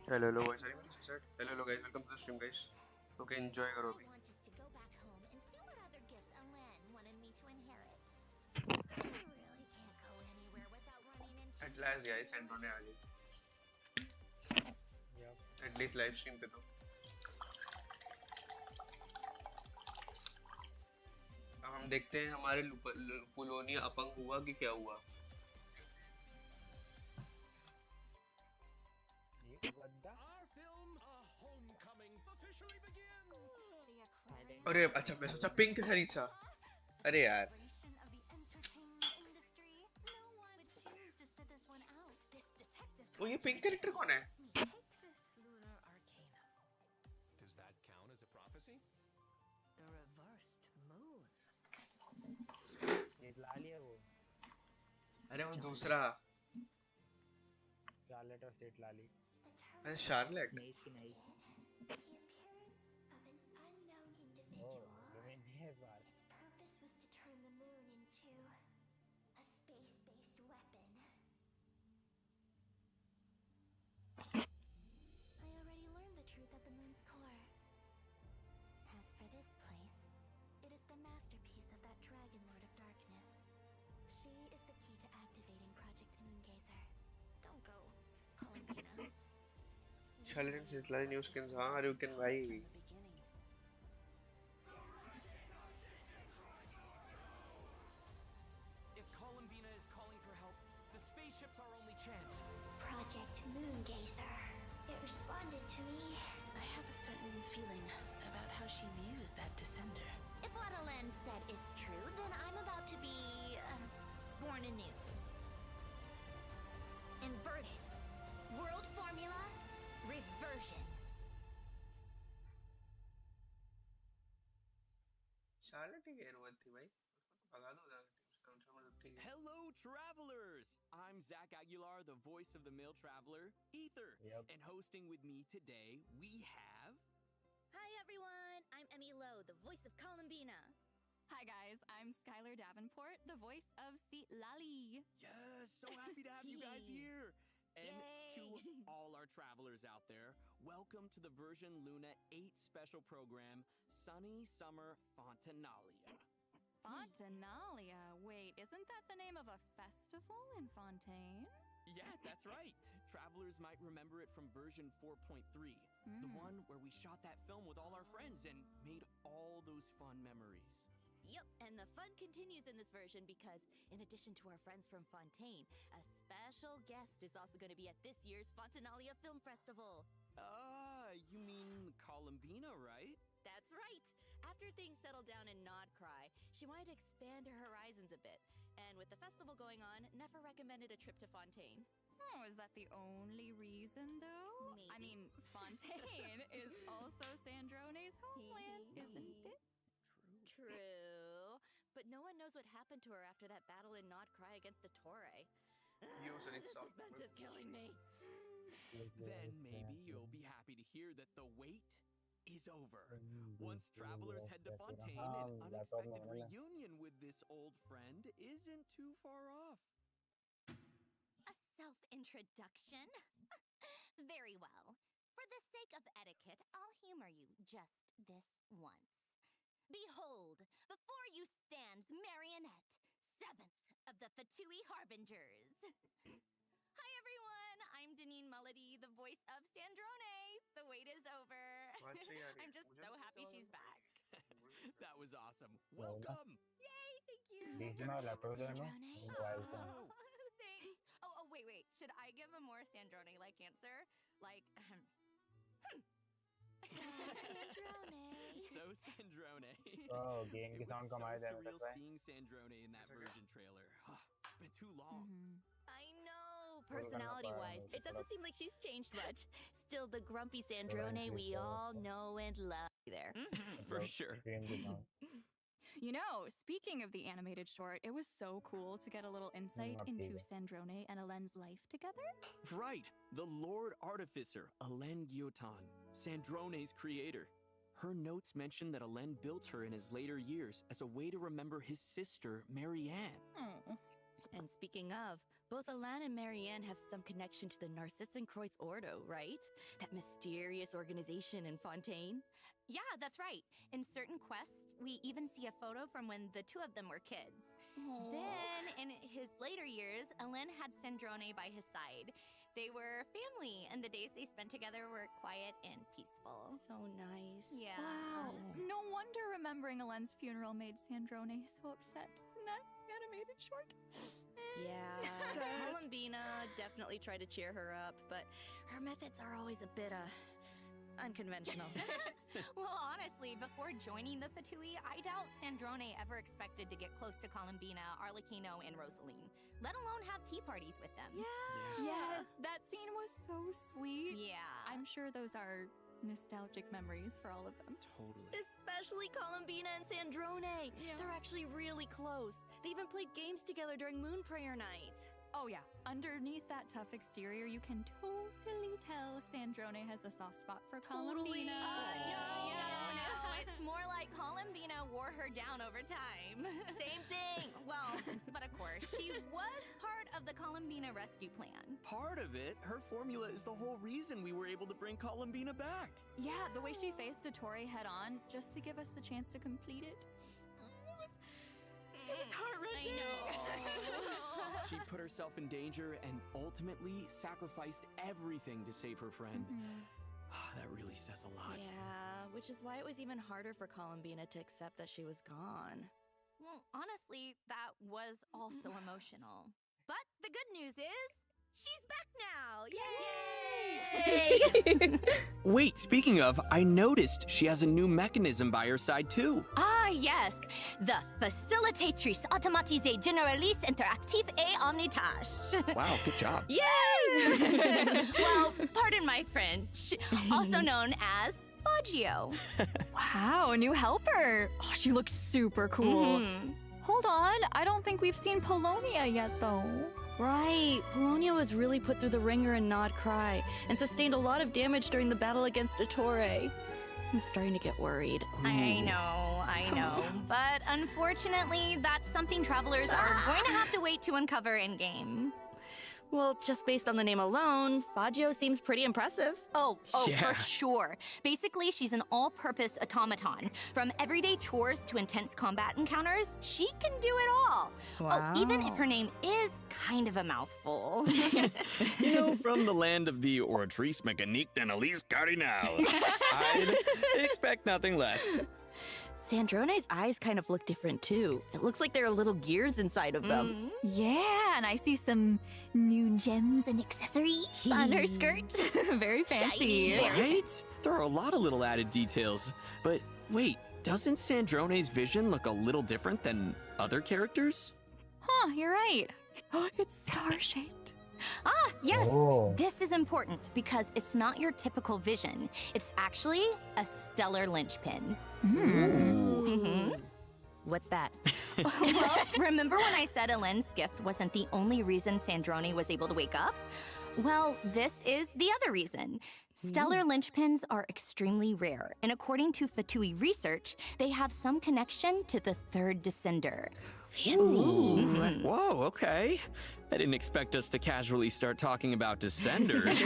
Hello hello voice आ रही मेरी set hello hello guys welcome to the stream guys okay enjoy करो अभी Want us to go back home and see what other gifts Alen wanted me to inherit. I really can't go anywhere without running into at last guys एंड्रो ने आ गई at least live stream पे तो अब हम देखते हैं हमारे पुलोनी अपंग हुआ कि क्या हुआ अरे अच्छा मैं सोचा पिंक खरीद सा अरे यार वो ये पिंक कैरेक्टर कौन है लाली है वो अरे वो दूसरा शार्लेट और स्टेट लाली अरे शार्लेट नहीं की नहीं ओह तुम्हें नहीं है बार Its purpose was to turn the moon into a space-based weapon. I already learned the truth at the moon's core. As for this place, it is the masterpiece of that Dragon Lord of Darkness. She is the key to activating Project Moongazer. Don't go, Columbina. Charlotte से लाली new skins हां अरे you can buy Project Moongazer. It responded to me. I have a certain feeling about how she views that descender. If what Alen said is true, then I'm about to be born anew. Inverted. World formula. Reversion. Charlotte ही गेर हुआ थी भाई उसको तो भगा दो ज्यादा Hello, travelers! I'm Zach Aguilar, the voice of the male traveler, Ether. Yep. And hosting with me today, we have... Hi everyone, I'm Emmy Lowe, the voice of Columbina. Hi guys, I'm Skylar Davenport, the voice of Seat Lali. Yes, so happy to have you guys here! And Yay. to all our travelers out there, welcome to the version Luna 8 special program, Sunny Summer Fontanalia. Fontanalia? Wait, isn't that the name of a festival in Fontaine? Yeah, that's right. Travelers might remember it from version 4.3, the one where we shot that film with all our friends and made all those fun memories. Yep, and the fun continues in this version because, in addition to our friends from Fontaine, a special guest is also going to be at this year's Fontanalia Film Festival. You mean Columbina, right? That's right. After things settled down in Nodcry, she wanted to expand her horizons a bit. And with the festival going on, Nefer recommended a trip to Fontaine. Oh, is that the only reason though? Maybe. I mean, Fontaine is also Sandrone's homeland, isn't it? True. But no one knows what happened to her after that battle in Nodcry against the Torre. Usually The stop. suspense is killing me. Then maybe you'll be happy to hear that the wait is over. Once travelers head to Fontaine, an unexpected reunion with this old friend isn't too far off. A self-introduction? Very well. For the sake of etiquette, I'll humor you just this once. Behold, before you stands Marionette, 7th of the Fatui Harbingers. Hi everyone, I'm Deneen Mulledy, the voice of Sandrone. The wait is over. I'm just so happy she's back. That was awesome. Welcome! Yay, thank you. Regional Sandrone. Wild Oh, thanks. Oh, wait. Should I give a more Sandrone-like answer? Like, Sandrone. So Sandrone. Oh, game It की was sound so कमाए जाने surreal तक है seeing Sandrone in that version trailer. It's been too long. I know. Personality-wise, it doesn't seem like she's changed much. Still the grumpy Sandrone we all know and love there. For sure. game की sound You know, speaking of the animated short, it was so cool to get a little insight into Sandrone and Alen's life together. Right, the Lord Artificer, Alen Guillotin, Sandrone's creator. Her notes mention that Alen built her in his later years as a way to remember his sister, Marianne. Oh. And speaking of, Both Alan and Marianne have some connection to the Narcissenkreuz Ordo, right? That mysterious organization in Fontaine? Yeah, that's right. In certain quests, we even see a photo from when the two of them were kids. Aww. Then, in his later years, Alen had Sandrone by his side. They were family, and the days they spent together were quiet and peaceful. So nice. Yeah. Wow. No wonder remembering Alen's funeral made Sandrone so upset in that animated short. Yeah, Columbina definitely tried to cheer her up, but her methods are always a bit, unconventional. Well, honestly, before joining the Fatui, I doubt Sandrone ever expected to get close to Columbina, Arlecchino, and Rosaline, let alone have tea parties with them. Yeah. Yes, that scene was so sweet. Yeah. I'm sure those are nostalgic memories for all of them. Totally. Especially Columbina and Sandrone. Yeah. They're actually really close. They even played games together during Moon Prayer Night. Oh yeah, underneath that tough exterior, you can totally tell Sandrone has a soft spot for Totally. Columbina. No. It's more like Columbina wore her down over time. Same thing. Well, but of course, she was part of the Columbina rescue plan. Part of it, her formula is the whole reason we were able to bring Columbina back. Yeah, the way she faced Ettore head on just to give us the chance to complete it. It was heart-wrenching. I know. She put herself in danger and ultimately sacrificed everything to save her friend. That really says a lot. Yeah, which is why it was even harder for Columbina to accept that she was gone. Well, honestly, that was also emotional. But the good news is, she's back now! Yay! Wait, speaking of, I noticed she has a new mechanism by her side too. Ah, yes. The Facilitatrice Automatisée Généralice Interactive et Omnitâche. Wow, good job. Yay! Well, pardon my French. Also known as Baggio. Wow, a new helper. Oh, she looks super cool. Mhm. Hold on, I don't think we've seen Polonia yet though. Right, Polonia was really put through the ringer in Nod Cry and sustained a lot of damage during the battle against Ettore. I'm starting to get worried. I know. But unfortunately, that's something travelers are going to have to wait to uncover in-game. Well, just based on the name alone, Faggio seems pretty impressive. Oh, Yeah. for sure. Basically, she's an all-purpose automaton. From everyday chores to intense combat encounters, she can do it all. Oh, even if her name is kind of a mouthful. You know, from the land of the Oratrice Mécanique d'Analyse Cardinal. I'd expect nothing less. Sandrone's eyes kind of look different too. It looks like there are little gears inside of them. Yeah, and I see some new gems and accessories on her skirt. Very fancy. Shiny. Right? There are a lot of little added details. But wait, doesn't Sandrone's vision look a little different than other characters? Huh, you're right. It's star-shaped. Ah, yes. Oh. This is important because it's not your typical vision. It's actually a stellar linchpin. Mhm. What's that? Well, remember when I said Elend's gift wasn't the only reason Sandrone was able to wake up? Well, this is the other reason. Stellar linchpins are extremely rare, and according to Fatui research, they have some connection to the third descender. Fancy. Whoa, okay. I didn't expect us to casually start talking about descenders.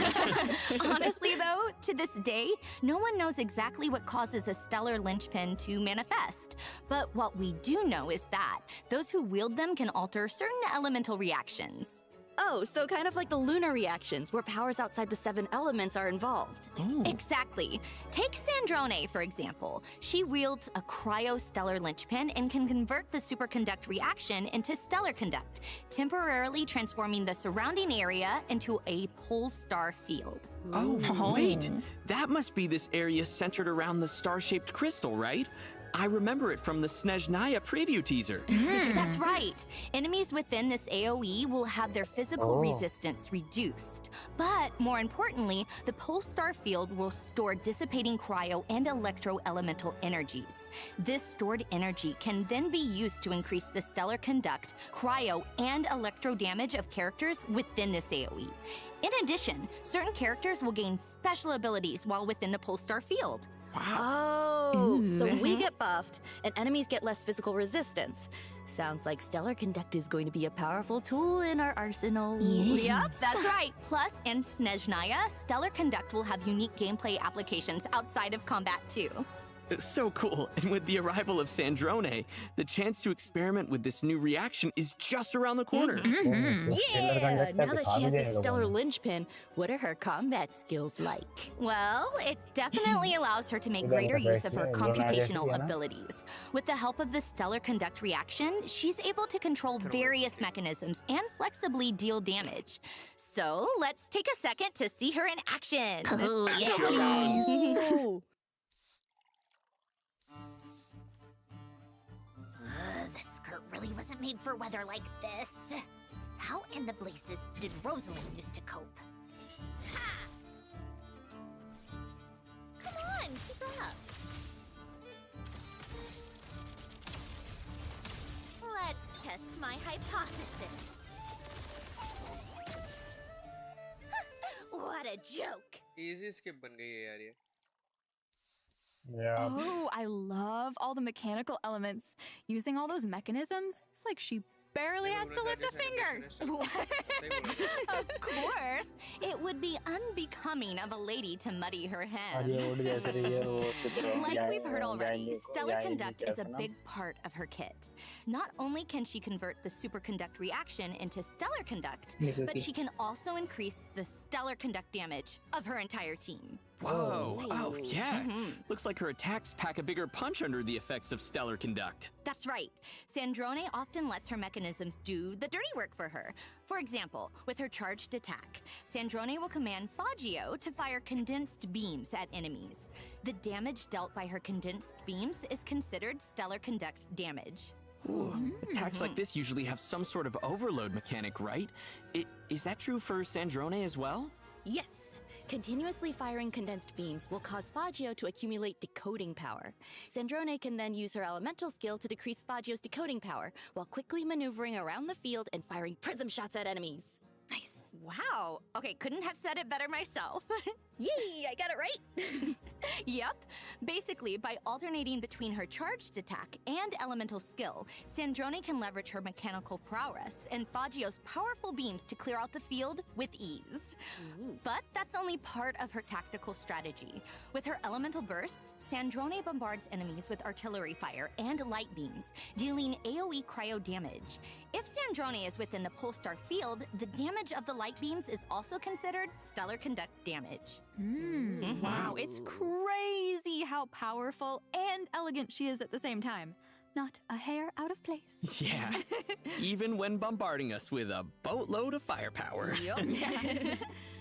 Honestly, though, to this day, no one knows exactly what causes a stellar linchpin to manifest. But what we do know is that those who wield them can alter certain elemental reactions. Oh, so kind of like the lunar reactions, where powers outside the 7 elements are involved. Exactly. Take Sandrone, for example. She wields a cryostellar linchpin and can convert the superconduct reaction into stellar conduct, temporarily transforming the surrounding area into a pole star field. Oh, wait. That must be this area centered around the star-shaped crystal, right? I remember it from the Snezhnaya preview teaser. That's right. Enemies within this AoE will have their physical resistance reduced. But more importantly, the pole star field will store dissipating cryo and electro-elemental energies. This stored energy can then be used to increase the stellar conduct, cryo, and electro damage of characters within this AoE. In addition, certain characters will gain special abilities while within the pole star field. Oh, so we Ooh. get buffed, and enemies get less physical resistance. Sounds like Stellar Conduct is going to be a powerful tool in our arsenal. Yep, that's right. Plus, in Snezhnaya, Stellar Conduct will have unique gameplay applications outside of combat too. So cool. And with the arrival of Sandrone, the chance to experiment with this new reaction is just around the corner. Yeah! Now that she has the Stellar Linchpin, what are her combat skills like? Well, it definitely allows her to make greater use of her computational abilities. With the help of the Stellar Conduct reaction, she's able to control various mechanisms and flexibly deal damage. So, let's take a second to see her in action. Oh, yeah, Action. please. This skirt really wasn't made for weather like this. How in the blazes did Rosalind used to cope? Ha! Come on, keep up. Let's test my hypothesis. What a joke! Easy skip बन गई है यार ये. Yeah. Oh, I love all the mechanical elements. Using all those mechanisms, it's like she barely has to lift a finger. Of course, it would be unbecoming of a lady to muddy her hands. Like we've heard already, Stellar Conduct is a big part of her kit. Not only can she convert the Superconduct reaction into Stellar Conduct, but she can also increase the Stellar Conduct damage of her entire team. Whoa. Oh, yeah. Mhm. Looks like her attacks pack a bigger punch under the effects of Stellar Conduct. That's right. Sandrone often lets her mechanisms do the dirty work for her. For example, with her charged attack, Sandrone will command Fagio to fire condensed beams at enemies. The damage dealt by her condensed beams is considered Stellar Conduct damage. Ooh. Attacks like this usually have some sort of overload mechanic, right? Is that true for Sandrone as well? Yes. Continuously firing condensed beams will cause Fagio to accumulate decoding power. Sandrone can then use her elemental skill to decrease Fagio's decoding power, while quickly maneuvering around the field and firing prism shots at enemies. Nice. Wow. Okay, couldn't have said it better myself. Yay, I got it right! Yep. Basically, by alternating between her charged attack and elemental skill, Sandrone can leverage her mechanical prowess and Fagio's powerful beams to clear out the field with ease. But that's only part of her tactical strategy. With her elemental burst, Sandrone bombards enemies with artillery fire and light beams, dealing AoE cryo damage. If Sandrone is within the Polestar field, the damage of the light beams is also considered Stellar Conduct damage. Wow, it's crazy how powerful and elegant she is at the same time. Not a hair out of place. Yeah. Even when bombarding us with a boatload of firepower.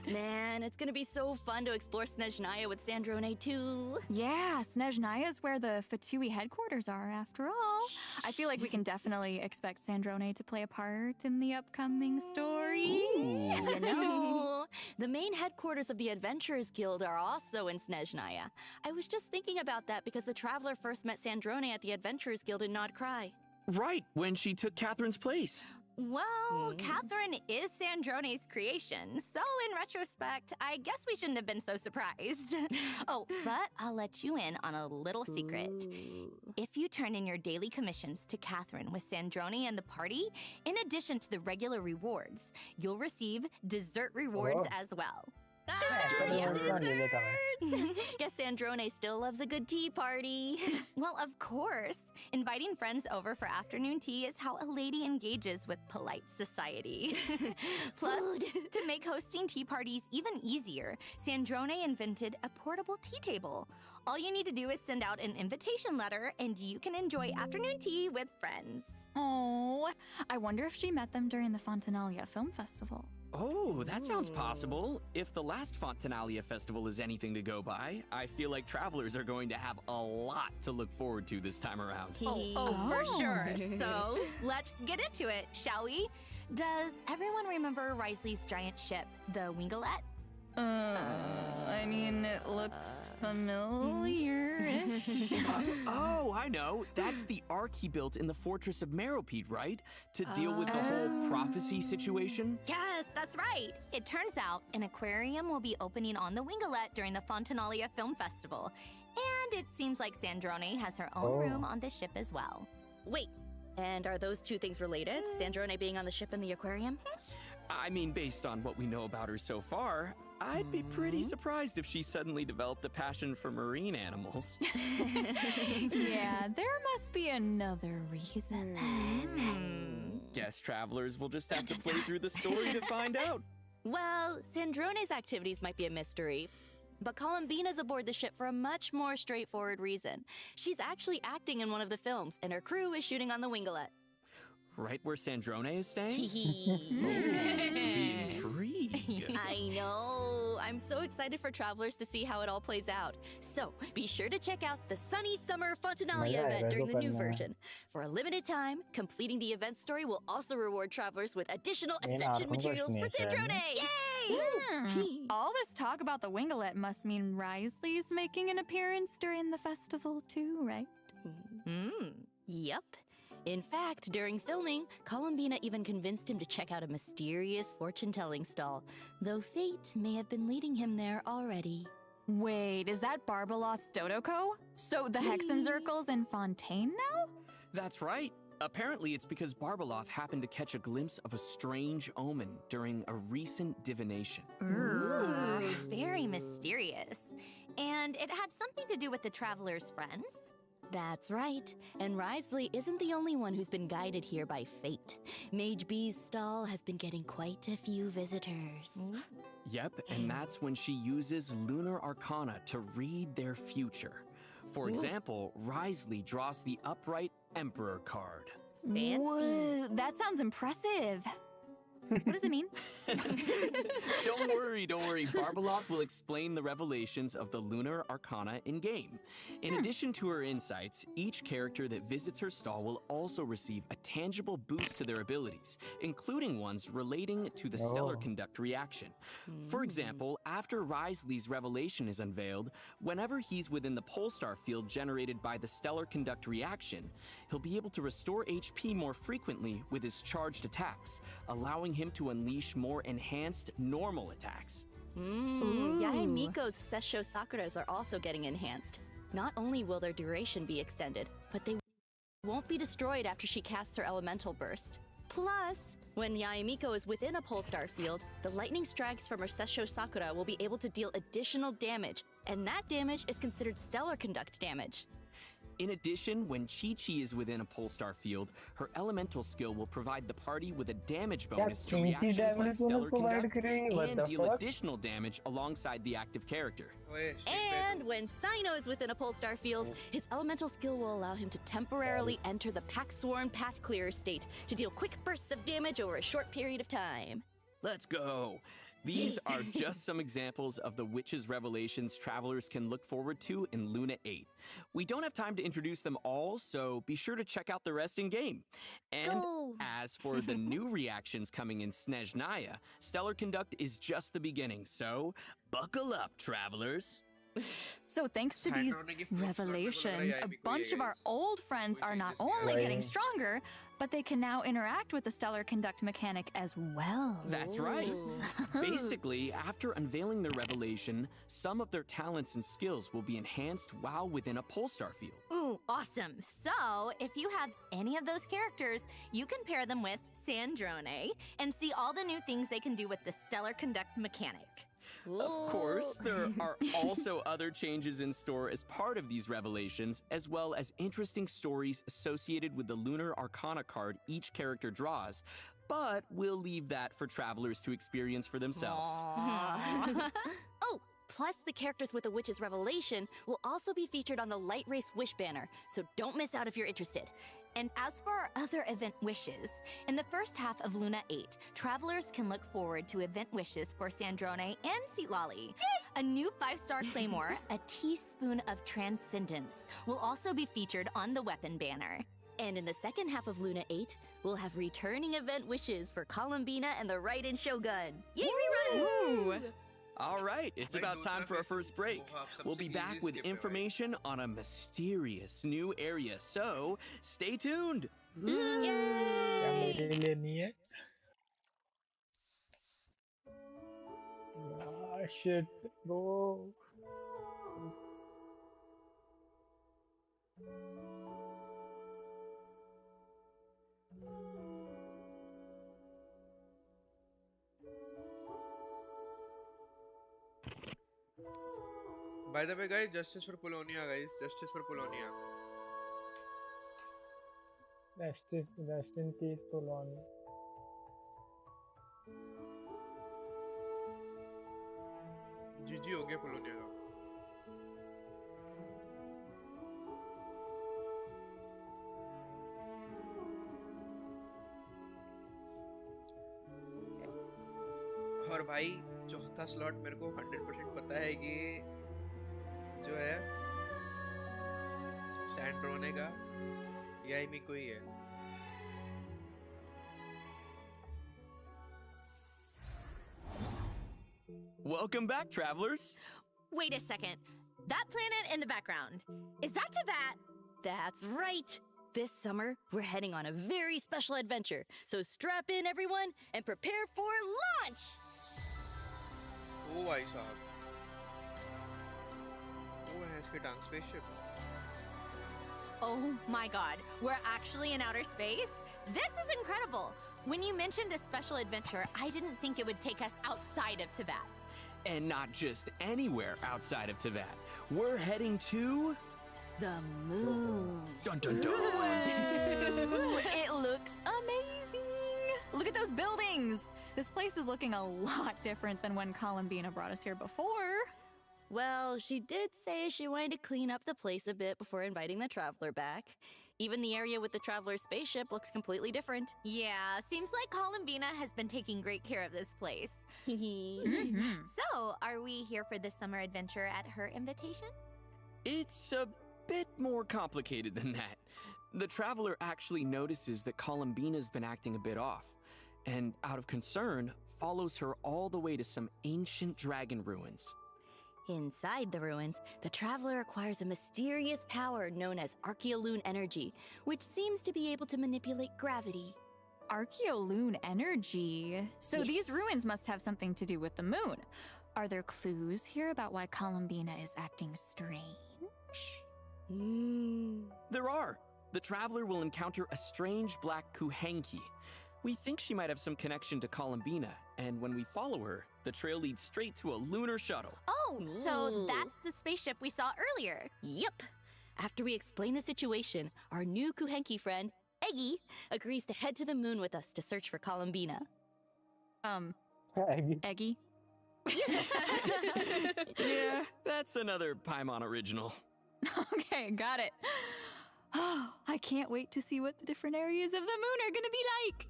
Man, it's gonna be so fun to explore Snezhnaya with Sandrone too. Yeah, Snezhnaya is where the F2p headquarters are, after all. I feel like we can definitely expect Sandrone to play a part in the upcoming story. You know, the main headquarters of the Adventurers Guild are also in Snezhnaya. I was just thinking about that because the Traveler first met Sandrone at the Adventurers Guild in Nod Cry. Right, when she took Catherine's place. Well, Catherine is Sandrone's creation, so in retrospect, I guess we shouldn't have been so surprised. Oh, but I'll let you in on a little secret. If you turn in your daily commissions to Catherine with Sandrone and the party, in addition to the regular rewards, you'll receive dessert rewards as well. Guess Sandrone still loves a good tea party. Well, of course. Inviting friends over for afternoon tea is how a lady engages with polite society. Plus, to make hosting tea parties even easier, Sandrone invented a portable tea table. All you need to do is send out an invitation letter and you can enjoy afternoon tea with friends. Oh, I wonder if she met them during the Fontanalia Film Festival. Oh, that sounds possible. If the last Fontanalia Festival is anything to go by, I feel like travelers are going to have a lot to look forward to this time around. For sure. So, let's get into it, shall we? Does everyone remember Risley's giant ship, the Wingalette? I mean, it looks familiar-ish. Oh, I know. That's the ark he built in the Fortress of Meropede, right? To deal with the whole prophecy situation? Yes, that's right. It turns out an aquarium will be opening on the Wingalette during the Fontanalia Film Festival. And it seems like Sandrone has her own room on the ship as well. Wait, and are those two things related? Sandrone being on the ship and the aquarium? I mean, based on what we know about her so far, I'd be pretty surprised if she suddenly developed a passion for marine animals. Yeah, there must be another reason then. Guess travelers will just have to play through the story to find out. Well, Sandrone's activities might be a mystery, but Columbina's aboard the ship for a much more straightforward reason. She's actually acting in one of the films, and her crew is shooting on the Winglet. Right where Sandrone is staying? The intrigue. I know. I'm so excited for travelers to see how it all plays out. So, be sure to check out the Sunny Summer Fontanalia event during the new version. For a limited time, completing the event story will also reward travelers with additional Ascension materials for Sandrone! Yay! All this talk about the Winglet must mean Risley's making an appearance during the festival too, right? Yep. In fact, during filming, Columbina even convinced him to check out a mysterious fortune-telling stall, though fate may have been leading him there already. Wait, is that Barbalot's Dodoko? So the Hexenzirkel's in Fontaine now? That's right. Apparently, it's because Barbaloth happened to catch a glimpse of a strange omen during a recent divination. Ooh, very mysterious. And it had something to do with the traveler's friends? That's right. And Risley isn't the only one who's been guided here by fate. Mage B's stall has been getting quite a few visitors. Yep, and that's when she uses lunar arcana to read their future. For example, Risley draws the upright Emperor card. Fancy. Whoa, that sounds impressive. What does it mean? Don't worry. Barbaloth will explain the revelations of the lunar arcana in-game. In addition to her insights, each character that visits her stall will also receive a tangible boost to their abilities, including ones relating to the stellar conduct reaction. For example, after Risley's revelation is unveiled, whenever he's within the Polestar field generated by the stellar conduct reaction, he'll be able to restore HP more frequently with his charged attacks, allowing him to unleash more enhanced normal attacks. Yae Miko's Sessho Sakuras are also getting enhanced. Not only will their duration be extended, but they won't be destroyed after she casts her elemental burst. Plus, when Yae Miko is within a Polestar field, the lightning strikes from her Sessho Sakura will be able to deal additional damage, and that damage is considered stellar conduct damage. In addition, when Chi-Chi is within a Polestar field, her elemental skill will provide the party with a damage bonus to reactions like stellar conduct and deal additional damage alongside the active character. And when Sino is within a Polestar field, his elemental skill will allow him to temporarily enter the Pack-Sworn Path Clearer state to deal quick bursts of damage over a short period of time. Let's go! These are just some examples of the witches' revelations travelers can look forward to in Luna 8. We don't have time to introduce them all, so be sure to check out the rest in-game. And as for the new reactions coming in Snezhnaya, Stellar Conduct is just the beginning, so buckle up, travelers! So thanks to these revelations, a bunch of our old friends are not only getting stronger, but they can now interact with the stellar conduct mechanic as well. That's right. Basically, after unveiling their revelation, some of their talents and skills will be enhanced while within a Polestar field. Ooh, awesome. So, if you have any of those characters, you can pair them with Sandrone and see all the new things they can do with the stellar conduct mechanic. Of course, there are also other changes in store as part of these revelations, as well as interesting stories associated with the Lunar Arcana card each character draws, but we'll leave that for travelers to experience for themselves. Oh, plus the characters with the Witch's Revelation will also be featured on the Light Race Wish banner, so don't miss out if you're interested. And as for our other event wishes, in the first half of Luna 8, travelers can look forward to event wishes for Sandrone and Seatlolly. A new 5-star claymore, a teaspoon of transcendence, will also be featured on the weapon banner. And in the second half of Luna 8, we'll have returning event wishes for Columbina and the Raiden Shogun. Yay, reruns! All right, it's about time for our first break. We'll be back with information on a mysterious new area, so stay tuned. Yang ini ni shit, bro. By the way, guys, justice for Polonia, guys. Justice for Polonia. Rest in peace, Polonia. GG हो गया Polonia का. और भाई चौथा slot मेरे को 100% पता है कि जो है सैंड्रोने का या इमी कोई है. Welcome back, travelers. Wait a second. That planet in the background. Is that Tibet? That's right. This summer, we're heading on a very special adventure. So strap in, everyone, and prepare for launch! ओ भाई साहब. वो है इसके टंग spaceship. Oh my god, we're actually in outer space? This is incredible! When you mentioned a special adventure, I didn't think it would take us outside of Tibet. And not just anywhere outside of Tibet. We're heading to... The moon. Dun dun dun! Ooh, it looks amazing! Look at those buildings! This place is looking a lot different than when Columbina brought us here before. Well, she did say she wanted to clean up the place a bit before inviting the Traveler back. Even the area with the Traveler's spaceship looks completely different. Yeah, seems like Columbina has been taking great care of this place. Mhm. So, are we here for this summer adventure at her invitation? It's a bit more complicated than that. The traveler actually notices that Columbina's been acting a bit off, and out of concern, follows her all the way to some ancient dragon ruins. Inside the ruins, the Traveler acquires a mysterious power known as Archeoloon energy, which seems to be able to manipulate gravity. Archeoloon energy. So Yes. these ruins must have something to do with the moon. Are there clues here about why Columbina is acting strange? There are. The traveler will encounter a strange black kuhenki. We think she might have some connection to Columbina, and when we follow her, the trail leads straight to a lunar shuttle. Oh, so Ooh. that's the spaceship we saw earlier. Yep. After we explain the situation, our new Kuhenki friend, Eggy, agrees to head to the moon with us to search for Columbina. Eggy? Yeah, that's another Paimon original. Okay, got it. Oh, I can't wait to see what the different areas of the moon are gonna be like.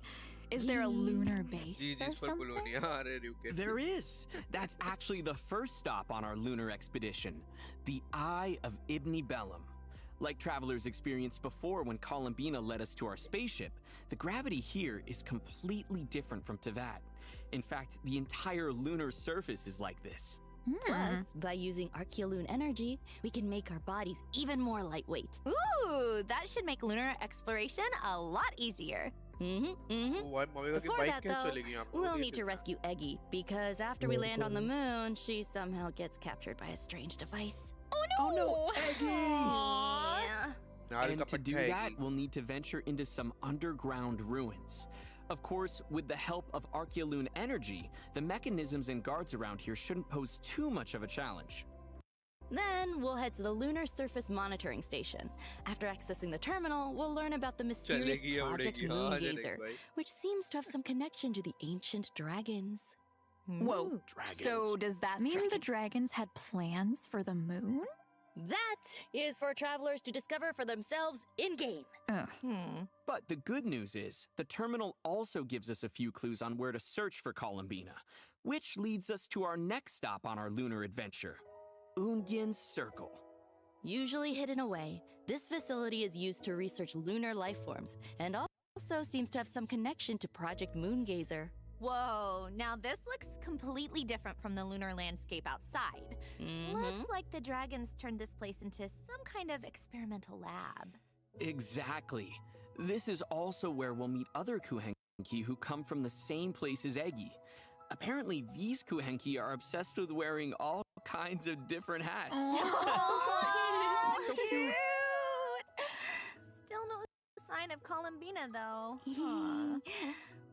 Is there a lunar base or GG's for something? Polonia. अरे रुक के. There is. That's actually the first stop on our lunar expedition, the Eye of Ibni Bellum. Like travelers experienced before when Columbina led us to our spaceship, the gravity here is completely different from Teyvat. In fact, the entire lunar surface is like this. Plus, by using Archeoloon energy, we can make our bodies even more lightweight. Ooh, that should make lunar exploration a lot easier. वो भाई मवेगा की Before bike that, कैसे though, चलेगी यहाँ पे? we'll need to rescue Eggy, because after we land on the moon, she somehow gets captured by a strange device. Oh no, Eggy! Yeah. नाल And का to do पट्टा है that, कि- we'll need to venture into some underground ruins. Of course, with the help of Archeoloon energy, the mechanisms and guards around here shouldn't pose too much of a challenge. Then we'll head to the Lunar Surface Monitoring Station. After accessing the terminal, we'll learn about the mysterious चलेगी या Project उड़ेगी? हाँ, Moongazer, चलेगी भाई. which seems to have some connection to the ancient dragons. Whoa. Dragons. So does that mean the dragons had plans for the moon? That is for travelers to discover for themselves in-game. But the good news is, the terminal also gives us a few clues on where to search for Columbina, which leads us to our next stop on our lunar adventure, Ungyen's Circle. Usually hidden away, this facility is used to research lunar life forms, and also seems to have some connection to Project Moongazer. Whoa, now this looks completely different from the lunar landscape outside. Looks like the dragons turned this place into some kind of experimental lab. Exactly. This is also where we'll meet other Kuhenki who come from the same place as Eggy. Apparently, these Kuhenki are obsessed with wearing all kinds of different hats. Oh, So cute. Columbina, though. Aw.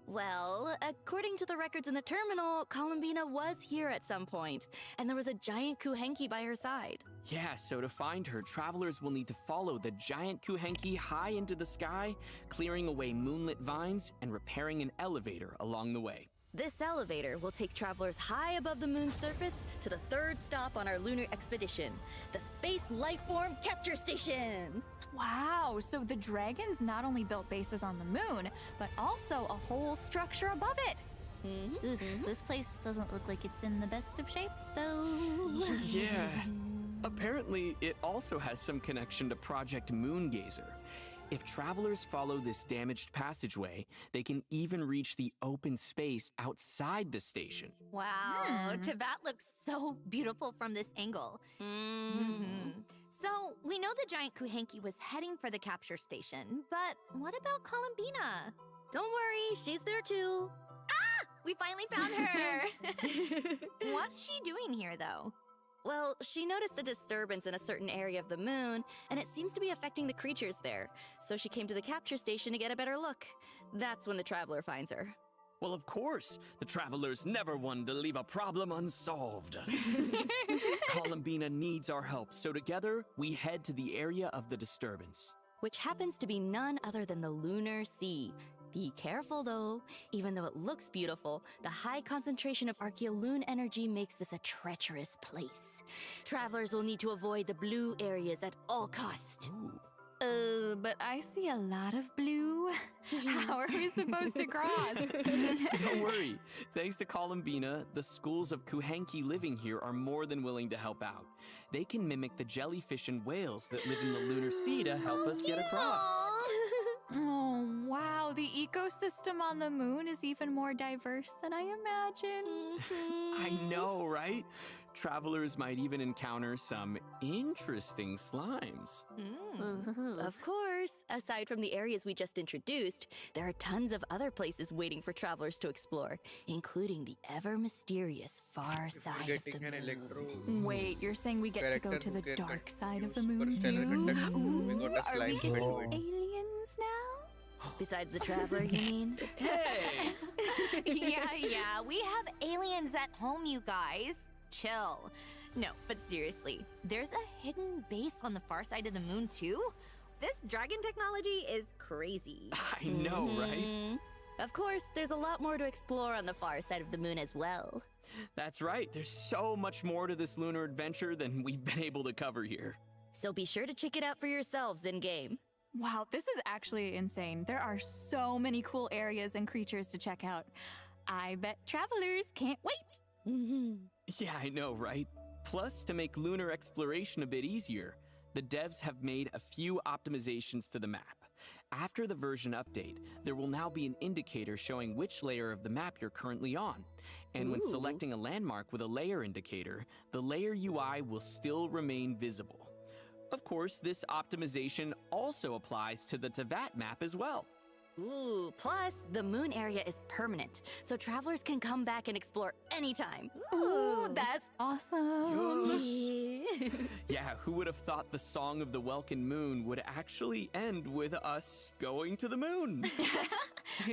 Well, according to the records in the terminal, Columbina was here at some point, and there was a giant Kuhenki by her side. Yeah, so to find her, travelers will need to follow the giant Kuhenki high into the sky, clearing away moonlit vines and repairing an elevator along the way. This elevator will take travelers high above the moon's surface to the third stop on our lunar expedition, the Space Lifeform Capture Station. Wow, so the dragons not only built bases on the moon, but also a whole structure above it. Oof, this place doesn't look like it's in the best of shape, though. Yeah. Apparently, it also has some connection to Project Moongazer. If travelers follow this damaged passageway, they can even reach the open space outside the station. Wow, Teyvat looks so beautiful from this angle. So, we know the giant Kuhenki was heading for the capture station, but what about Columbina? Don't worry, she's there too. Ah! We finally found her! What's she doing here, though? Well, she noticed a disturbance in a certain area of the moon, and it seems to be affecting the creatures there. So she came to the capture station to get a better look. That's when the traveler finds her. Well, of course, the traveler's never one to leave a problem unsolved. Columbina needs our help, so together we head to the area of the disturbance. Which happens to be none other than the Lunar Sea. Be careful though. Even though it looks beautiful, the high concentration of Archeoloon energy makes this a treacherous place. Travelers will need to avoid the blue areas at all costs. Ooh. But I see a lot of blue. How are we supposed to cross? Don't worry. Thanks to Columbina, the schools of Kuhenki living here are more than willing to help out. They can mimic the jellyfish and whales that live in the Lunar Sea to help us get across. Oh, wow. The ecosystem on the moon is even more diverse than I imagined. I know, right? Travelers might even encounter some interesting slimes. Of course, aside from the areas we just introduced, there are tons of other places waiting for travelers to explore, including the ever-mysterious far side of the moon. Wait, you're saying we get to go to the dark side of the moon Super stellar conduct. too? We got a Are we slime getting to it. aliens now? Besides the traveler, you mean? Hey! Yeah, we have aliens at home, you guys. Chill. No, but seriously, there's a hidden base on the far side of the moon, too? This dragon technology is crazy. I know, right? Of course, there's a lot more to explore on the far side of the moon as well. That's right. There's so much more to this lunar adventure than we've been able to cover here. So be sure to check it out for yourselves in-game. Wow, this is actually insane. There are so many cool areas and creatures to check out. I bet travelers can't wait. Yeah, I know, right? Plus, to make lunar exploration a bit easier, the devs have made a few optimizations to the map. After the version update, there will now be an indicator showing which layer of the map you're currently on. And when selecting a landmark with a layer indicator, the layer UI will still remain visible. Of course, this optimization also applies to the Teyvat map as well. Ooh, plus, the moon area is permanent, so travelers can come back and explore anytime. Ooh, that's awesome. Yeah, who would have thought the Song of the Welkin Moon would actually end with us going to the moon?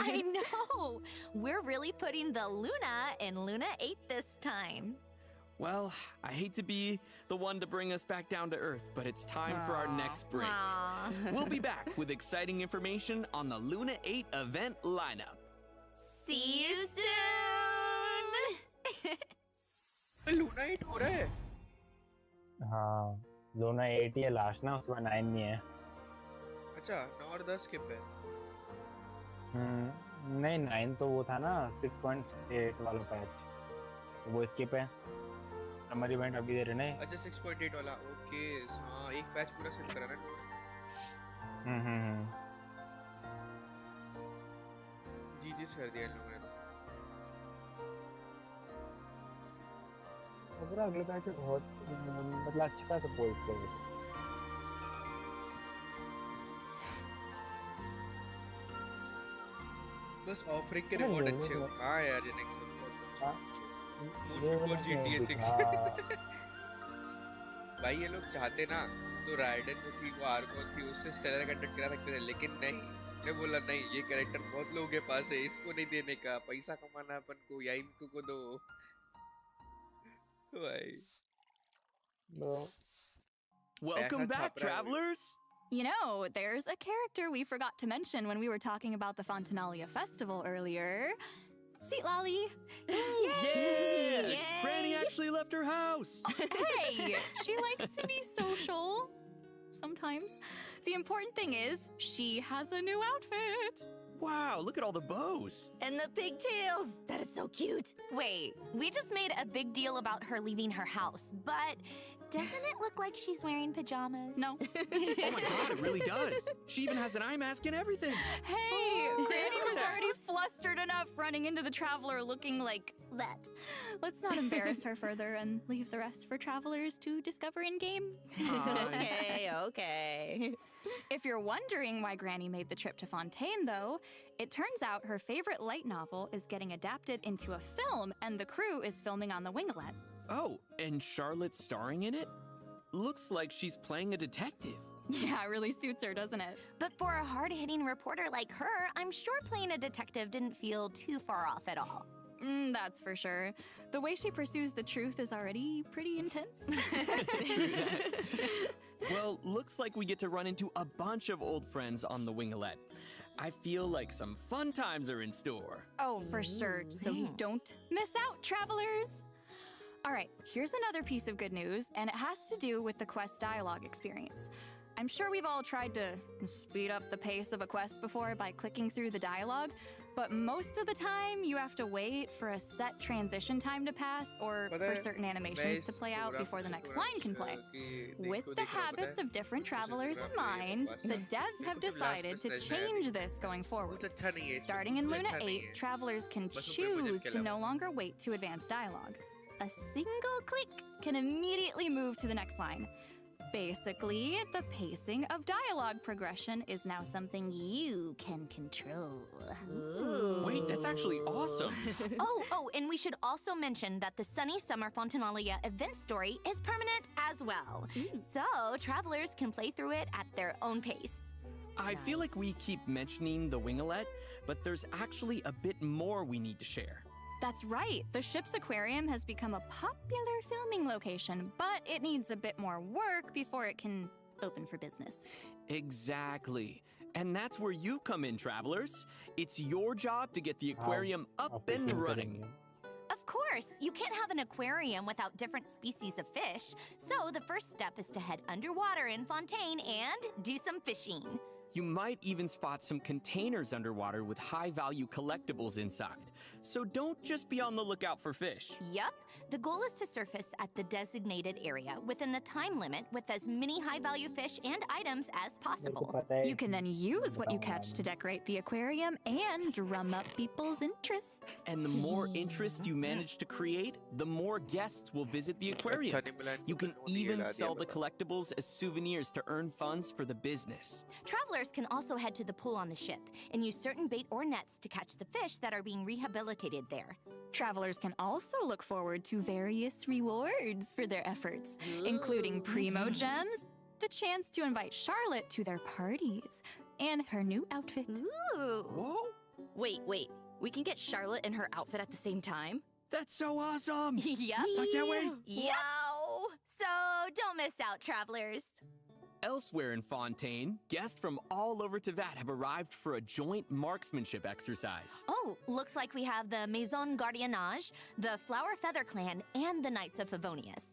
I know! We're really putting the Luna in Luna 8 this time. Well, I hate to be the one to bring us back down to Earth, but it's time for our next break. We'll be back with exciting information on the Luna 8 event lineup. See you soon! Luna 8 हो रहा है. हाँ, Luna 8 ही है last ना, उसमें 9 नहीं है. अच्छा, 9 और 10 स्किप है. नहीं 9 तो वो था ना 6.8 वाला पैच, वो स्किप है. समर इवेंट अभी दे रहे हैं. अच्छा 6.8 वाला. ओके, हाँ एक पैच पूरा स्किप करा ना. जीजीस कर दिया इन लोगों ने. अगर अगले पैच बहुत मतलब अच्छा खासा पोस्ट कर. बस ऑफरिंग के रिवॉर्ड अच्छे हो. हाँ यार ये नेक्स्ट फॉर GTA 6. भाई ये लोग चाहते ना तो राइडन जो थी वो आर्कोन थी उससे स्टेलर कंडक्ट करा सकते थे, लेकिन नहीं, ने बोला नहीं ये कैरेक्टर बहुत लोगों के पास है इसको नहीं देने का पैसा कमाना अपन को या इनको को दो भाई Welcome back, travelers! You know, there's a character we forgot to mention when we were talking about the Fontanalia Festival earlier. Seat Lolly! Yeah! Granny actually left her house! Hey! She likes to be social. Sometimes. The important thing is, she has a new outfit. Wow, look at all the bows! And the pigtails! That is so cute! Wait, we just made a big deal about her leaving her house, but doesn't it look like she's wearing pajamas? No. Oh my god, it really does! She even has an eye mask and everything! Hey! Granny was already flustered enough running into the Traveler looking like that. Let's not embarrass her further and leave the rest for travelers to discover in-game. Okay. If you're wondering why Granny made the trip to Fontaine, though, it turns out her favorite light novel is getting adapted into a film, and the crew is filming on the Winglet. Oh, and Charlotte's starring in it? Looks like she's playing a detective. Yeah, it really suits her, doesn't it? But for a hard-hitting reporter like her, I'm sure playing a detective didn't feel too far off at all. That's for sure. The way she pursues the truth is already pretty intense. True that. Well, looks like we get to run into a bunch of old friends on the Winglet. I feel like some fun times are in store. Oh, for sure. So you don't miss out, travelers. All right, here's another piece of good news, and it has to do with the quest dialogue experience. I'm sure we've all tried to speed up the pace of a quest before by clicking through the dialogue, but most of the time you have to wait for a set transition time to pass or for certain animations to play out before the next line can play. With the habits of different travelers in mind, the devs have decided to change this going forward. Starting in Luna 8, travelers can choose to no longer wait to advance dialogue. A single click can immediately move to the next line. Basically, the pacing of dialogue progression is now something you can control. Ooh. Wait, that's actually awesome. Oh, and we should also mention that the Sunny Summer Fontanalia event story is permanent as well. So, travelers can play through it at their own pace. I feel like we keep mentioning the Winglet, but there's actually a bit more we need to share. That's right. The ship's aquarium has become a popular filming location, but it needs a bit more work before it can open for business. Exactly. And that's where you come in, travelers. It's your job to get the aquarium up and running. Of course, you can't have an aquarium without different species of fish, so the first step is to head underwater in Fontaine and do some fishing. You might even spot some containers underwater with high-value collectibles inside. So don't just be on the lookout for fish. Yup. The goal is to surface at the designated area within the time limit with as many high-value fish and items as possible. You can then use what you catch to decorate the aquarium and drum up people's interest. And the more interest you manage to create, the more guests will visit the aquarium. You can even sell the collectibles as souvenirs to earn funds for the business. Travelers can also head to the pool on the ship and use certain bait or nets to catch the fish that are being rehabilitated there. Travelers can also look forward to various rewards for their efforts, including Primo Gems, the chance to invite Charlotte to their parties, and her new outfit. Ooh. Whoa! Wait. We can get Charlotte in her outfit at the same time? That's so awesome! Yep. I can't wait! Yep. Wow. So don't miss out, travelers. Elsewhere in Fontaine, guests from all over Tevat have arrived for a joint marksmanship exercise. Oh, looks like we have the Maison Gardiennage, the Flower Feather Clan, and the Knights of Favonius.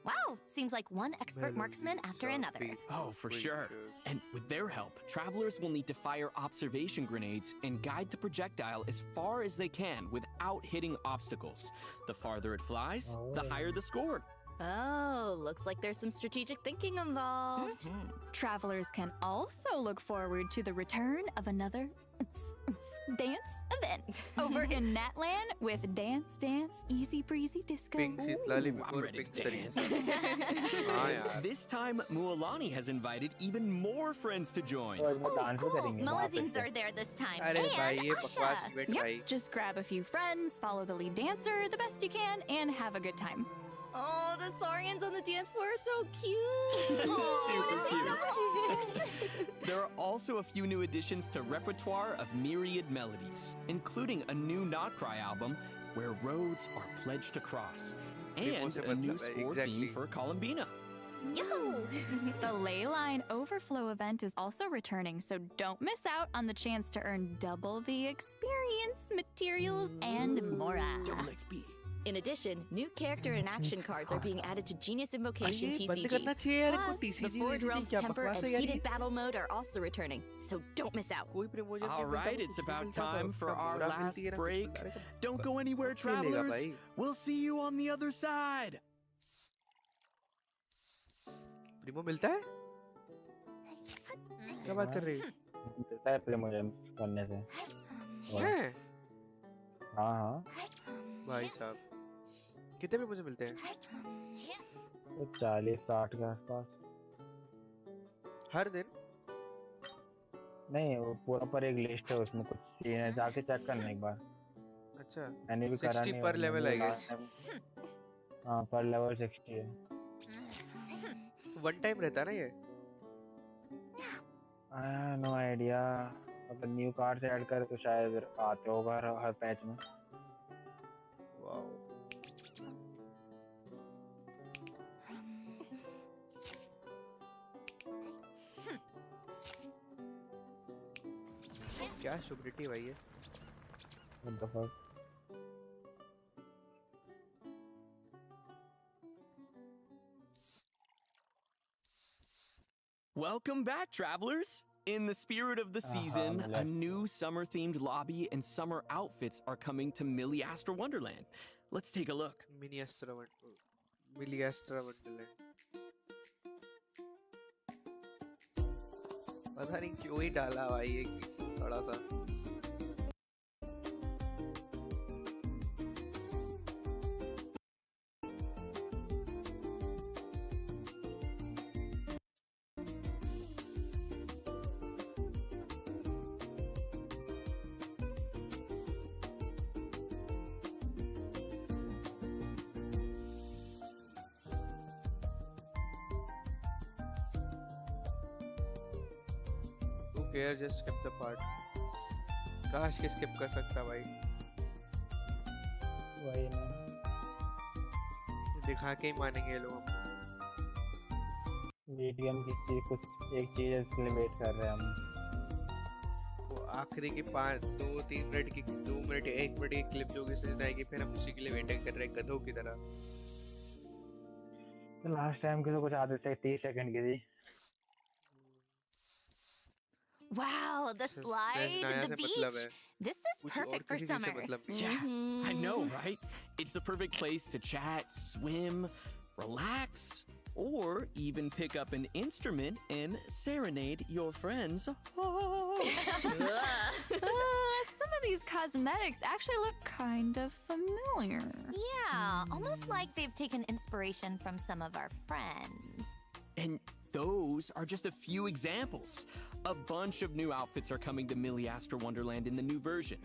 Wow, seems like one expert marksman after another. Oh, for sure. And with their help, travelers will need to fire observation grenades and guide the projectile as far as they can without hitting obstacles. The farther it flies, the higher the score. Oh, looks like there's some strategic thinking involved. Travelers can also look forward to the return of another dance event over in Natland with Dance Easy Breezy Disco. Pink Sitlali I'm before ready Pink to dance. Sareen. This time, Mualani has invited even more friends to join. Oh, cool. Muezzins are there this time. अरे भाई ये And बकवास Asha. Event भाई. Yep, just grab a few friends, follow the lead dancer the best you can, and have a good time. Oh, the Saurians on the dance floor are so cute. Super Take cute. them home. There are also a few new additions to repertoire of myriad melodies, including a new Not Cry album where roads are pledged to cross, and a new score theme for Columbina. Yo! The Leyline Overflow event is also returning, so don't miss out on the chance to earn double the experience, materials, and more. Double XP. In addition, new character and action cards are being added to Genius Invocation अरे, बंद TCG. करना चाहिए यार इनको Plus, the TCG Forge VCG, Realms क्या Temper बकवास and है यार ये? Heated Battle Mode are also returning, so don't miss out. कोई promotion All नहीं मिलता, right, कुछ it's नहीं about मिलता, time तो for अपना our बुरा last मिलती है ना, कुछ break. बता रहे का- Don't go anywhere, कब खेलेगा travelers. भाई? We'll see you on the other side. Primo मिलता है? क्या बात कर रही है? मिलता है प्रीमोजेम्स करने से। हैं? हाँ हाँ, भाई साहब कितने में मुझे मिलते हैं? तो 40-60 के आसपास। हर दिन? नहीं, वो पूरा पर एक लिस्ट है, उसमें कुछ सीन है, जाके चेक करना एक बार। अच्छा मैंने भी करा 60 नहीं, पर और लेवल मैंने आई last time- हाँ, पर लेवल 60 है। वन टाइम रहता है ना ये? नो आइडिया, अगर न्यू कार्ड ऐड करे तो शायद आते होगा हर पैच में। वाओ क्या शुभ्रिटी भाई है? What the fuck? Welcome back, travelers! In the spirit of the season, a new summer-themed lobby and summer outfits are coming to Millie Astra Wonderland. Let's take a look. Mini Astra मिली Astra Wonderland पता नहीं क्यों ही डाला भाई ये थोड़ा सा care just skip the part काश के स्किप कर सकता भाई वही ना, दिखा के ही मानेंगे ये लोग मीडियम की चीज, कुछ एक चीज है, इसके लिए वेट कर रहे हैं हम। वो आखिरी की 2-3 मिनट की 2 मिनट 1 मिनट की क्लिप जो कि सीजन आएगी फिर हम उसी के लिए वेटिंग कर रहे हैं गधों की तरह तो लास्ट टाइम की तो कुछ आधे से 30 सेकंड की थी। Wow, the slide, नया the से मतलब beach. है This is कुछ और perfect for किसी चीज से summer. मतलब नहीं Yeah, I know, right? It's the perfect place to chat, swim, relax, or even pick up an instrument and serenade your friends. Some of these cosmetics actually look kind of familiar. Yeah, almost like they've taken inspiration from some of our friends. And those are just a few examples. A bunch of new outfits are coming to Millie Astra Wonderland in the new version.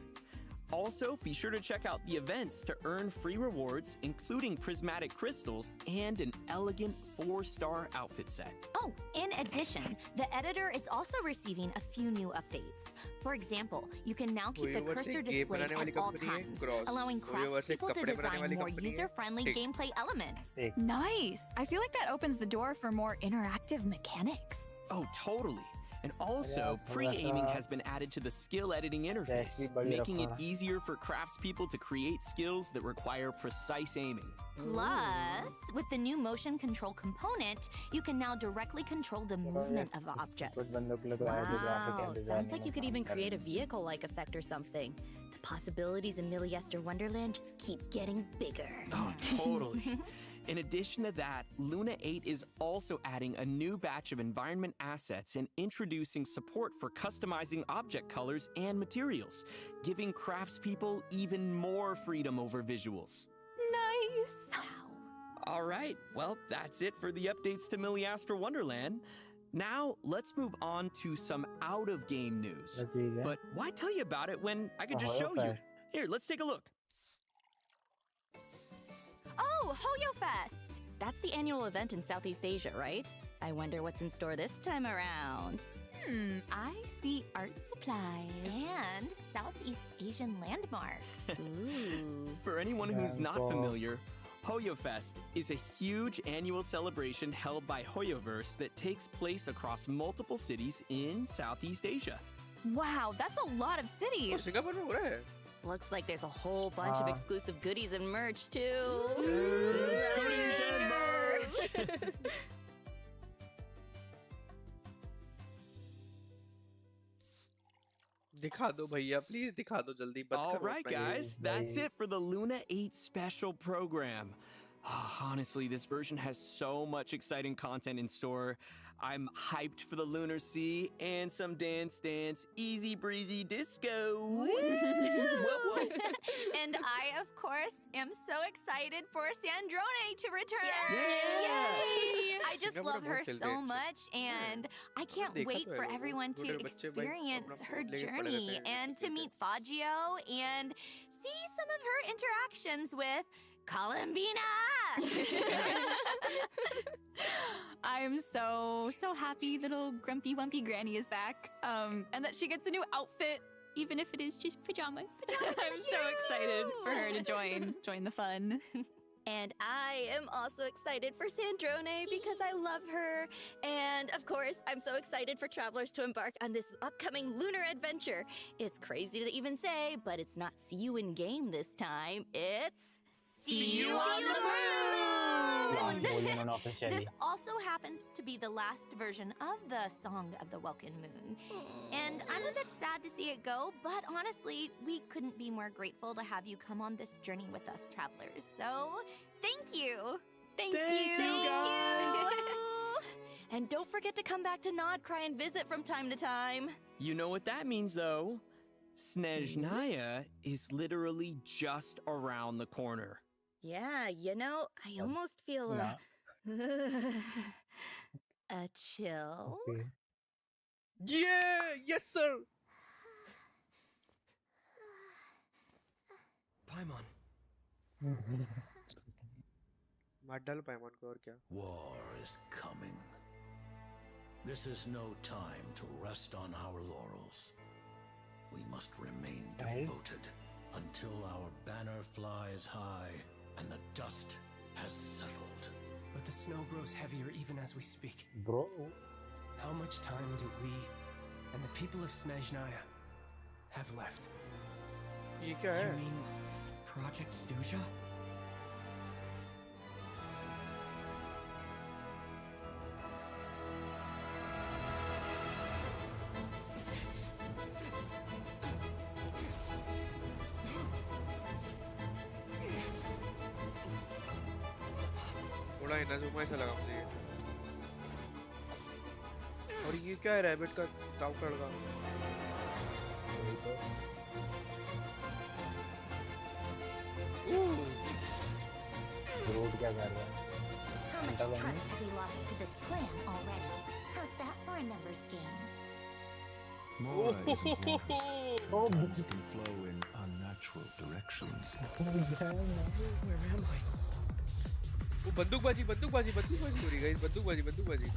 Also, be sure to check out the events to earn free rewards, including prismatic crystals and an elegant 4-star outfit set. Oh, in addition, the editor is also receiving a few new updates. For example, you can now keep the Voiceover से cursor game displayed बनाने वाली at all company है times, Cross allowing Voiceover से craftspeople to कपड़े बनाने design वाली more company है user-friendly ठीक gameplay elements. Nice! I feel like that opens the door for more interactive mechanics. Oh, totally. And also, pre-aiming has been added to the skill editing interface, making it easier for craftspeople to create skills that require precise aiming. Plus, with the new motion control component, you can now directly control the movement of objects. कुछ बंदों के लिए तो ऐसे graphic Wow, and sounds designing like you could even create a vehicle-like effect or something. The possibilities in Millie Astra Wonderland just keep getting bigger. Oh, totally. In addition to that, Luna 8 is also adding a new batch of environment assets and introducing support for customizing object colors and materials, giving craftspeople even more freedom over visuals. Nice! All right, well, that's it for the updates to Millie Astra Wonderland. Now, let's move on to some out-of-game news. ठीक है। But why tell you about it when I could just Oh, show you? okay. Here, let's take a look. Oh, Hoyo Fest! That's the annual event in Southeast Asia, right? I wonder what's in store this time around. I see art supplies. And Southeast Asian landmarks. Ooh. For anyone who's not Bangkok. familiar, HoYoFest is a huge annual celebration held by Hoyoverse that takes place across multiple cities in Southeast Asia. Wow, that's a lot of Oh, cities. Singapore में हो रहा है? Looks like there's a whole bunch of Ah. exclusive goodies and merch too. Goodies and merch! दिखा दो भैया, please दिखा दो जल्दी, बंद All करो right, अपना ये। guys, that's it for the Luna 8 special program. Honestly, this version has so much exciting content in store. I'm hyped for the Lunar Sea and some dance, easy breezy disco. Whoa. And I, of course, am so excited for Sandrone to return. Yeah! Yay! I just Singapore love बहुत her खेलते so हैं much, and I can't देखा wait तो है for वो, everyone to छोटे बच्चे भाई experience अपना her फोन लेके पड़े journey रहते हैं, and to खेलते meet Fagio and see some of her interactions with Columbina. I'm so happy little grumpy wumpy granny is back. And that she gets a new outfit, even if it is just pajamas. I'm so excited for her to join the fun. And I am also excited for Sandrone because I love her. And of course, I'm so excited for travelers to embark on this upcoming lunar adventure. It's crazy to even say, but it's not see you in game this time. It's See you on the Launch moon! volume and officially. This also happens to be the last version of the Song of the Welkin Moon. And I'm a bit sad to see it go, but honestly, we couldn't be more grateful to have you come on this journey with us, travelers. So, thank you. Thank you, guys! And don't forget to come back to Nodcry and visit from time to time. You know what that means, though. Snezhnaya is literally just around the corner. Yeah, you know, I almost feel Yeah. A chill? Okay. Yeah, yes sir. Paimon. मार डालो पैमान को और क्या? War is coming. This is no time to rest on our laurels. We must remain Right. devoted until our banner flies high and the dust has settled. But the snow grows heavier even as we speak. Bro, How much time do we and the people of Snezhnaya have left? ये क्या You है? mean Project Stuja? थोड़ा Inazuma ऐसा लगा मुझे ये। और ये क्या है, रैबिट का काउंटर का? Ooh, रोड क्या कर रहा है? How much Hello. trust have we lost to this plan already? How's that for a numbers game? Mora isn't water. Oh, It can flow in unnatural directions. Where am I? वो बंदूकबाजी हो रही है, guys, बंदूकबाजी।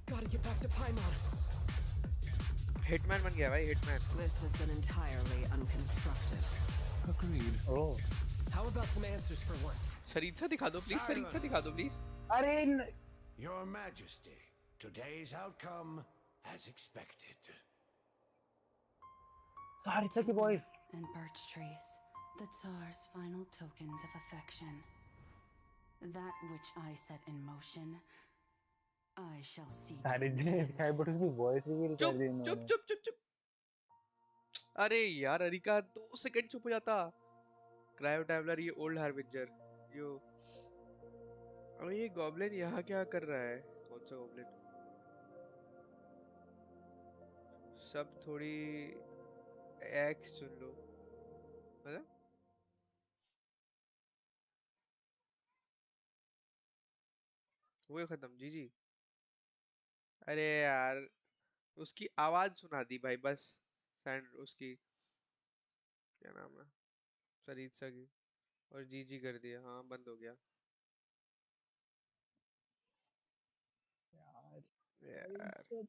Gotta get back to Paimon. Hitman बन गया भाई, hitman. This has been entirely unconstructive. Agreed. oh. How about some answers for once? शरींचा दिखा दो प्लीज, शरींचा दिखा दो प्लीज। अरे Your Majesty, today's outcome as expected. Sarika की voice. And birch trees, the Tsar's final tokens of affection. That which I set in motion, I shall see. Sarika but उसकी voice reveal कर दी इन्होंने। चुप। अरे यार अरिका 2 सेकंड चुप हो जाता। क्रायो ट्रैवलर, ये ओल्ड हार्बिंजर, यो। अबे ये गॉब्लिन यहाँ क्या कर रहा है? कौन सा गॉब्लिन? सब थोड़ी एक्स चुन लो, है ना? वो खत्म जी। अरे यार उसकी आवाज सुना दी भाई, बस सैंड उसकी क्या नाम है, सरीत्सा की, और जीजी कर दिया। हाँ बंद हो गया यार यार।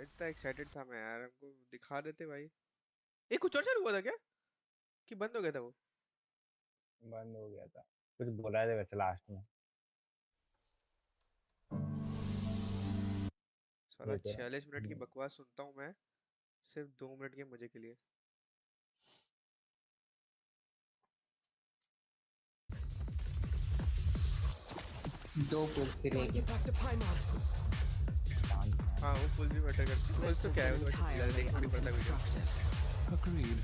इतना एक्साइटेड था मैं यार, हमको दिखा देते भाई। ये कुछ और चालू हुआ था क्या, कि बंद हो गया था वो? बंद हो गया था, कुछ बोला था वैसे लास्ट में। साला ये तेरा 46 मिनट की बकवास सुनता हूँ मैं, सिर्फ 2 मिनट के मजे के लिए। दो पुल्स के लिए हाँ वो पुल भी मैटर करती है, पुल्स तो क्या है, वो तो वैसे चीज़ है, देखना नहीं पड़ता video. Agreed.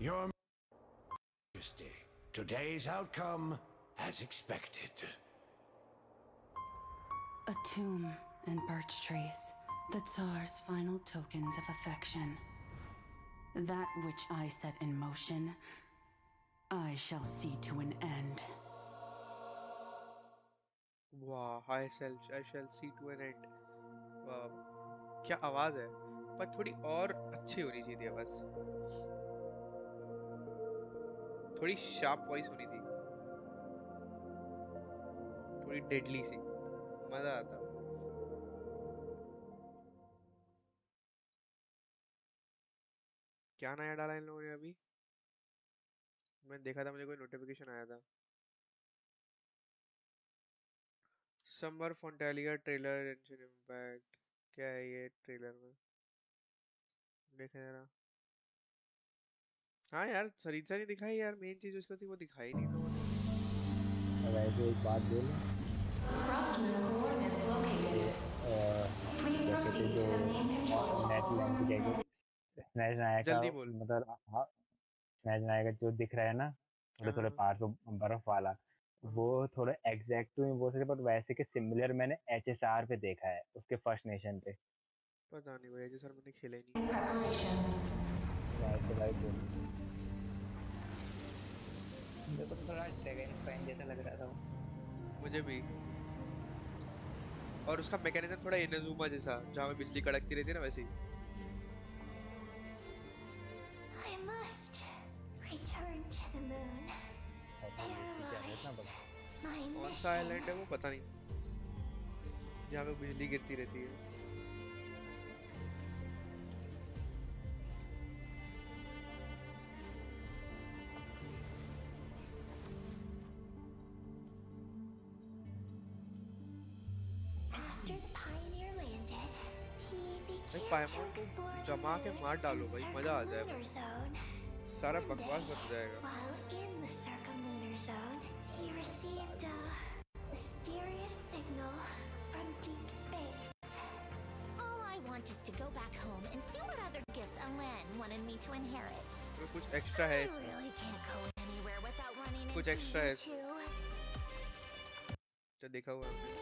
Your Majesty, today's outcome as expected. A tomb and birch trees, the Tsar's final tokens of affection. That which I set in motion, I shall see to an end. वाह, I shall see to an end। वाह, क्या आवाज है, पर थोड़ी और अच्छी होनी चाहिए थी आवाज, थोड़ी शार्प वॉइस होनी थी, थोड़ी डेडली सी, मजा आता। क्या नया डाला इन लोगों ने अभी? मैंने देखा था, मुझे कोई नोटिफिकेशन आया था। Summer Fontinalia trailer, Genshin Impact. क्या है ये ट्रेलर में, देखे जरा। हाँ यार, सरीसा नहीं दिखाई यार, मेन चीज उसका थी वो दिखाई नहीं लोगों ने। वैसे एक बात बोलूं, जैसे कि जो नेट लेंथ के स्नैच नायक का, जल्दी बोल। मतलब हाँ, स्नैच नायक का जो दिख रहा है ना, थोड़े थोड़े हाँ पार्ट बर्फ वाला, वो थोड़े एग्जैक्ट तो नहीं बोल सकते, बट वैसे के सिमिलर मैंने HSR पे देखा है, उसके फर्स्ट नेशन पे। पता नहीं भाई, सर मैंने खेला ही नहीं। वैसे भाई बोल, मेरे को तो थोड़ा ड्रैगन फ्राइन जैसा लग रहा था वो। मुझे भी, और उसका मैकेनिज्म थोड़ा इनजुमा जैसा, जहाँ में बिजली कड़कती रहती है ना, वैसे ही। I must return to the moon. There lies my कौन सा mission. आइलैंड है वो पता नहीं, जहाँ पे बिजली गिरती रहती है। After the pioneer landed, he भाई began to पाइमोन को explore the जमा के moon मार डालो and भाई, मजा आ जाए circumlunar भाई, zone. सारा One बकवास day, बन जाएगा। while in the circumlunar zone, he received a mysterious signal from deep space. All I want is to go back home and see what other gifts Alen wanted me to inherit. तो कुछ extra है I इसमें, really can't go anywhere without running कुछ into extra you है इसमें, two. जो देखा हुआ है हमने।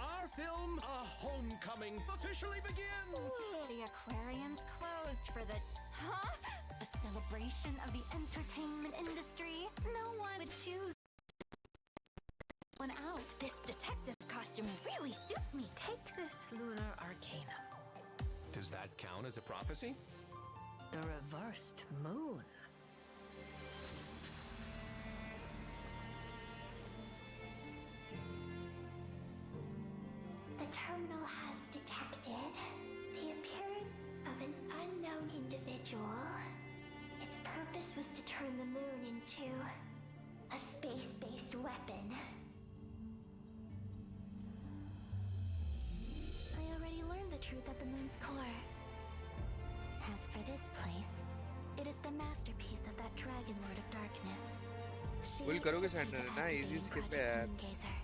Our film, A Homecoming, officially begins! The aquarium's closed for the... Huh? A celebration of the entertainment industry? No one would choose one out. This detective costume really suits me. Take this lunar arcanum. Does that count as a prophecy? The reversed moon. The terminal has detected the appearance of an unknown individual. Its purpose was to turn the moon into a space-based weapon. I already learned the truth at the moon's core. As for this place, it is the masterpiece of that Dragon Lord of Darkness. She full is करोगे the key Sander to ना, easy activating skip है Project यार, Moongazer.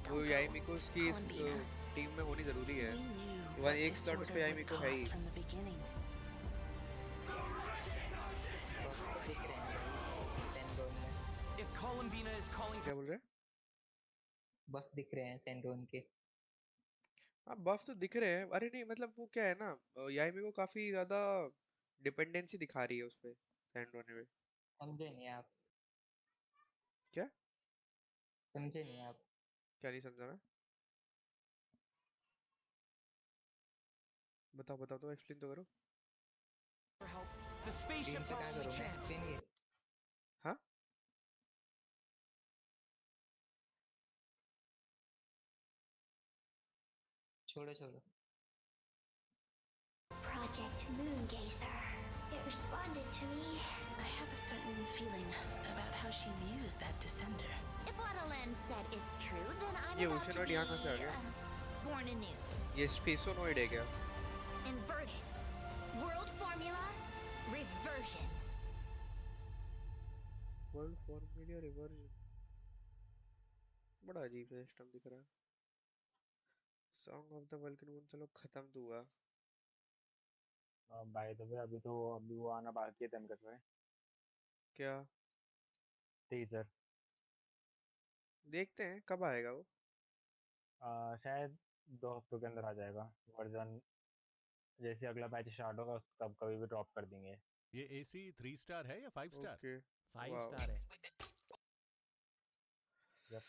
वो Don't याई go. मिको उसकी इस Columbina. Team में होनी जरूरी है। We knew वह what एक this स्लॉट उस पे order याई would मिको है ही। cost from the beginning. Boss तो दिख रहे हैं भाई सेंड्रोन में। If Columbina is calling क्या बोल रहे हैं? बफ दिख रहे हैं सेंड्रोन के। हाँ बफ तो दिख रहे हैं, अरे नहीं मतलब वो क्या है ना, याई मिको काफी ज्यादा डिपेंडेंसी दिखा रही है उस पे, सैंडोने पे। समझे नहीं आप? क्या समझे नहीं आप? क्या नहीं समझा मैं? बताओ तो एक्सप्लेन तो करो। स्क्रीन The spaceship's पे our कहाँ only करूँ मैं chance. एक्सप्लेन ये? हाँ छोड़ो छोड़ो। Project Moongazer. It responded to me. I have a certain feeling about how she views that descender. If what Alen said is true, then I'm ये about to ओशनोइड be यहाँ कहाँ से आ गया? born anew. ये स्पेसोनोइड है क्या? Inverted. World formula. Reversion. World formula reversion. बड़ा अजीब सा सिस्टम दिख रहा है। Song of the vulcan moon चलो खत्म तो हुआ। बाय द वे अभी वो आना बाकी है डेमिकस में। क्या टीजर देखते हैं कब आएगा वो। शायद 2 हफ्तों के अंदर आ जाएगा वर्जन। जैसे अगला बैच स्टार्ट होगा तब कभी भी ड्रॉप कर देंगे। ये एसी 3 स्टार है या 5 स्टार? ओके 5 स्टार है। यप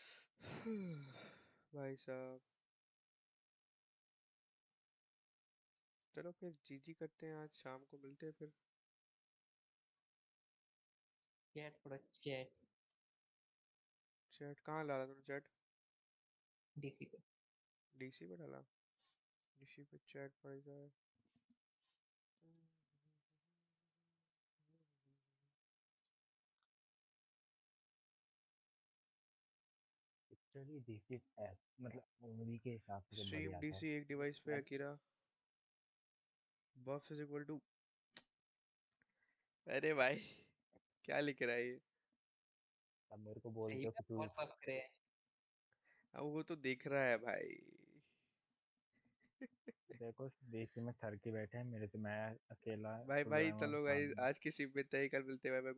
भाई साहब चलो फिर जीजी करते हैं, आज शाम को मिलते हैं फिर। चैट पढ़ो चैट। चैट कहाँ डाला तुमने चैट? डीसी पे। डीसी पे डाला? डीसी पे चैट पड़ जाए। एक्चुअली दिस इज एप मतलब मूवी के हिसाब से तो स्ट्रीम बढ़िया था। डीसी एक डिवाइस पे Akira buff is equal to. अरे भाई क्या लिख रहा है ये? अब मेरे को बोल सही दो में कि तू बहुत पक करे। अब वो तो दिख रहा है भाई। देखो देसी में थर के बैठे हैं मेरे से मैं अकेला भाई सोया भाई हुआ चलो काम गाइस आज की स्ट्रीम में तय कल मिलते हैं। Bye bye.